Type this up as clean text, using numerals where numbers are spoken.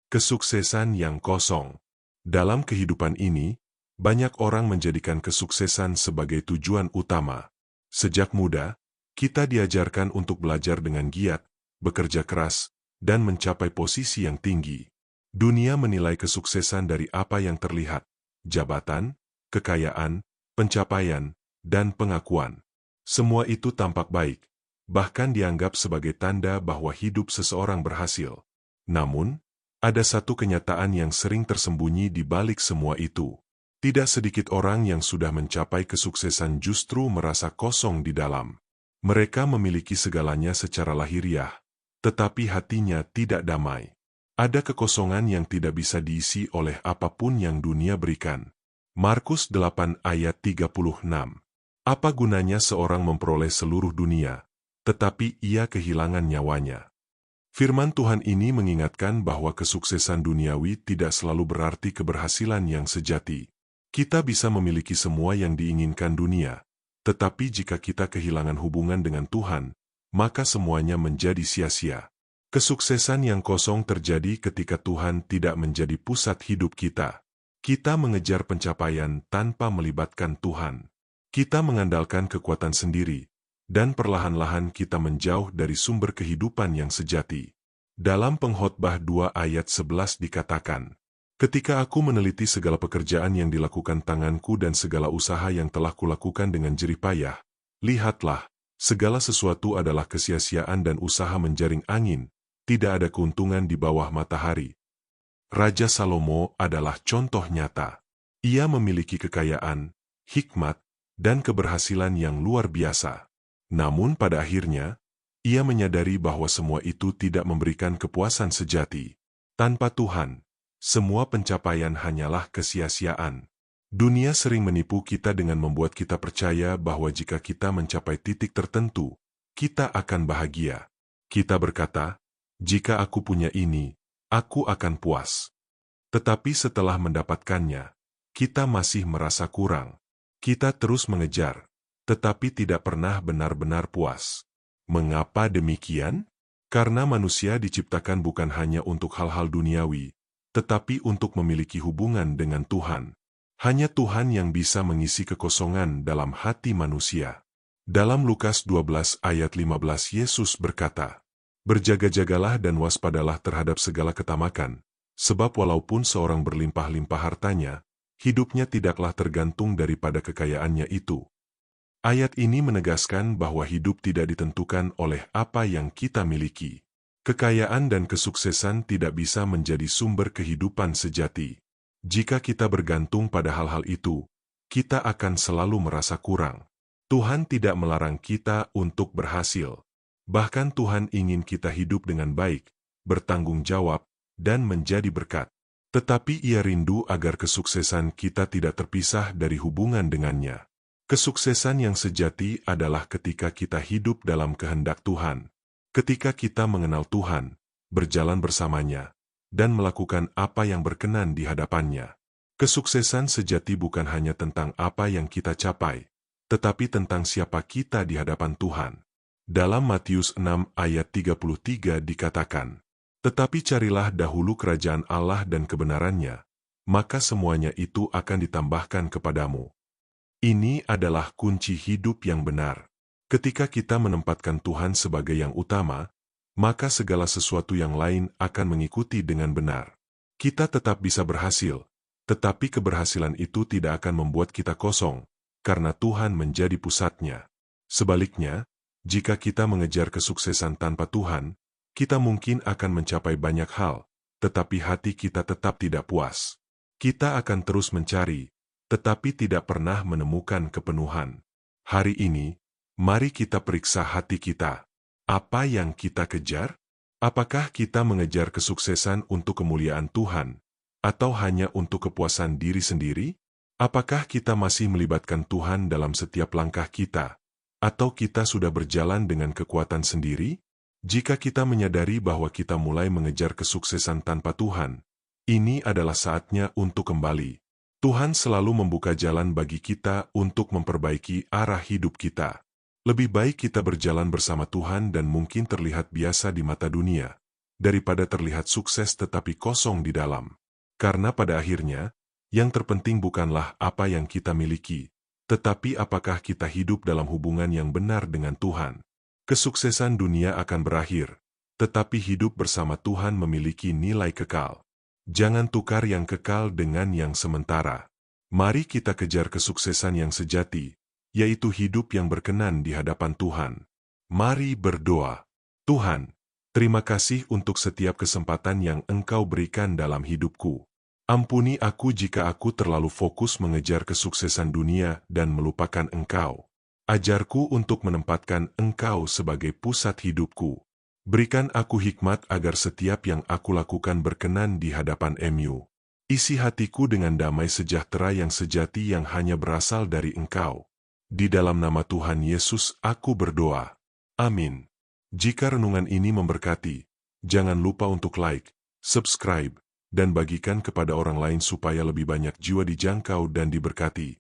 Kesuksesan yang kosong. Dalam kehidupan ini, banyak orang menjadikan kesuksesan sebagai tujuan utama. Sejak muda, kita diajarkan untuk belajar dengan giat, bekerja keras, dan mencapai posisi yang tinggi. Dunia menilai kesuksesan dari apa yang terlihat: jabatan, kekayaan, pencapaian, dan pengakuan. Semua itu tampak baik, bahkan dianggap sebagai tanda bahwa hidup seseorang berhasil. Namun, ada satu kenyataan yang sering tersembunyi di balik semua itu. Tidak sedikit orang yang sudah mencapai kesuksesan justru merasa kosong di dalam. Mereka memiliki segalanya secara lahiriah, tetapi hatinya tidak damai. Ada kekosongan yang tidak bisa diisi oleh apapun yang dunia berikan. Markus 8 ayat 36. Apa gunanya seorang memperoleh seluruh dunia, tetapi ia kehilangan nyawanya? Firman Tuhan ini mengingatkan bahwa kesuksesan duniawi tidak selalu berarti keberhasilan yang sejati. Kita bisa memiliki semua yang diinginkan dunia, tetapi jika kita kehilangan hubungan dengan Tuhan, maka semuanya menjadi sia-sia. Kesuksesan yang kosong terjadi ketika Tuhan tidak menjadi pusat hidup kita. Kita mengejar pencapaian tanpa melibatkan Tuhan. Kita mengandalkan kekuatan sendiri, dan perlahan-lahan kita menjauh dari sumber kehidupan yang sejati. Dalam Pengkhotbah 2 ayat 11 dikatakan, "Ketika aku meneliti segala pekerjaan yang dilakukan tanganku dan segala usaha yang telah kulakukan dengan jerih payah, lihatlah, segala sesuatu adalah kesia-siaan dan usaha menjaring angin, tidak ada keuntungan di bawah matahari." Raja Salomo adalah contoh nyata. Ia memiliki kekayaan, hikmat, dan keberhasilan yang luar biasa. Namun pada akhirnya, ia menyadari bahwa semua itu tidak memberikan kepuasan sejati. Tanpa Tuhan, semua pencapaian hanyalah kesia-siaan. Dunia sering menipu kita dengan membuat kita percaya bahwa jika kita mencapai titik tertentu, kita akan bahagia. Kita berkata, "Jika aku punya ini, aku akan puas." Tetapi setelah mendapatkannya, kita masih merasa kurang. Kita terus mengejar, tetapi tidak pernah benar-benar puas. Mengapa demikian? Karena manusia diciptakan bukan hanya untuk hal-hal duniawi, tetapi untuk memiliki hubungan dengan Tuhan. Hanya Tuhan yang bisa mengisi kekosongan dalam hati manusia. Dalam Lukas 12 ayat 15 Yesus berkata, "Berjaga-jagalah dan waspadalah terhadap segala ketamakan, sebab walaupun seorang berlimpah-limpah hartanya, hidupnya tidaklah tergantung daripada kekayaannya itu." Ayat ini menegaskan bahwa hidup tidak ditentukan oleh apa yang kita miliki. Kekayaan dan kesuksesan tidak bisa menjadi sumber kehidupan sejati. Jika kita bergantung pada hal-hal itu, kita akan selalu merasa kurang. Tuhan tidak melarang kita untuk berhasil. Bahkan Tuhan ingin kita hidup dengan baik, bertanggung jawab, dan menjadi berkat. Tetapi Ia rindu agar kesuksesan kita tidak terpisah dari hubungan dengannya. Kesuksesan yang sejati adalah ketika kita hidup dalam kehendak Tuhan. Ketika kita mengenal Tuhan, berjalan bersamanya, dan melakukan apa yang berkenan di hadapannya. Kesuksesan sejati bukan hanya tentang apa yang kita capai, tetapi tentang siapa kita di hadapan Tuhan. Dalam Matius 6 ayat 33 dikatakan, "Tetapi carilah dahulu kerajaan Allah dan kebenarannya, maka semuanya itu akan ditambahkan kepadamu." Ini adalah kunci hidup yang benar. Ketika kita menempatkan Tuhan sebagai yang utama, maka segala sesuatu yang lain akan mengikuti dengan benar. Kita tetap bisa berhasil, tetapi keberhasilan itu tidak akan membuat kita kosong, karena Tuhan menjadi pusatnya. Sebaliknya, jika kita mengejar kesuksesan tanpa Tuhan, kita mungkin akan mencapai banyak hal, tetapi hati kita tetap tidak puas. Kita akan terus mencari, tetapi tidak pernah menemukan kepenuhan. Hari ini, mari kita periksa hati kita. Apa yang kita kejar? Apakah kita mengejar kesuksesan untuk kemuliaan Tuhan, atau hanya untuk kepuasan diri sendiri? Apakah kita masih melibatkan Tuhan dalam setiap langkah kita, atau kita sudah berjalan dengan kekuatan sendiri? Jika kita menyadari bahwa kita mulai mengejar kesuksesan tanpa Tuhan, ini adalah saatnya untuk kembali. Tuhan selalu membuka jalan bagi kita untuk memperbaiki arah hidup kita. Lebih baik kita berjalan bersama Tuhan dan mungkin terlihat biasa di mata dunia, daripada terlihat sukses tetapi kosong di dalam. Karena pada akhirnya, yang terpenting bukanlah apa yang kita miliki, tetapi apakah kita hidup dalam hubungan yang benar dengan Tuhan. Kesuksesan dunia akan berakhir, tetapi hidup bersama Tuhan memiliki nilai kekal. Jangan tukar yang kekal dengan yang sementara. Mari kita kejar kesuksesan yang sejati, yaitu hidup yang berkenan di hadapan Tuhan. Mari berdoa. Tuhan, terima kasih untuk setiap kesempatan yang Engkau berikan dalam hidupku. Ampuni aku jika aku terlalu fokus mengejar kesuksesan dunia dan melupakan Engkau. Ajarku untuk menempatkan Engkau sebagai pusat hidupku. Berikan aku hikmat agar setiap yang aku lakukan berkenan di hadapan-Mu. Isi hatiku dengan damai sejahtera yang sejati yang hanya berasal dari Engkau. Di dalam nama Tuhan Yesus aku berdoa. Amin. Jika renungan ini memberkati, jangan lupa untuk like, subscribe, dan bagikan kepada orang lain supaya lebih banyak jiwa dijangkau dan diberkati.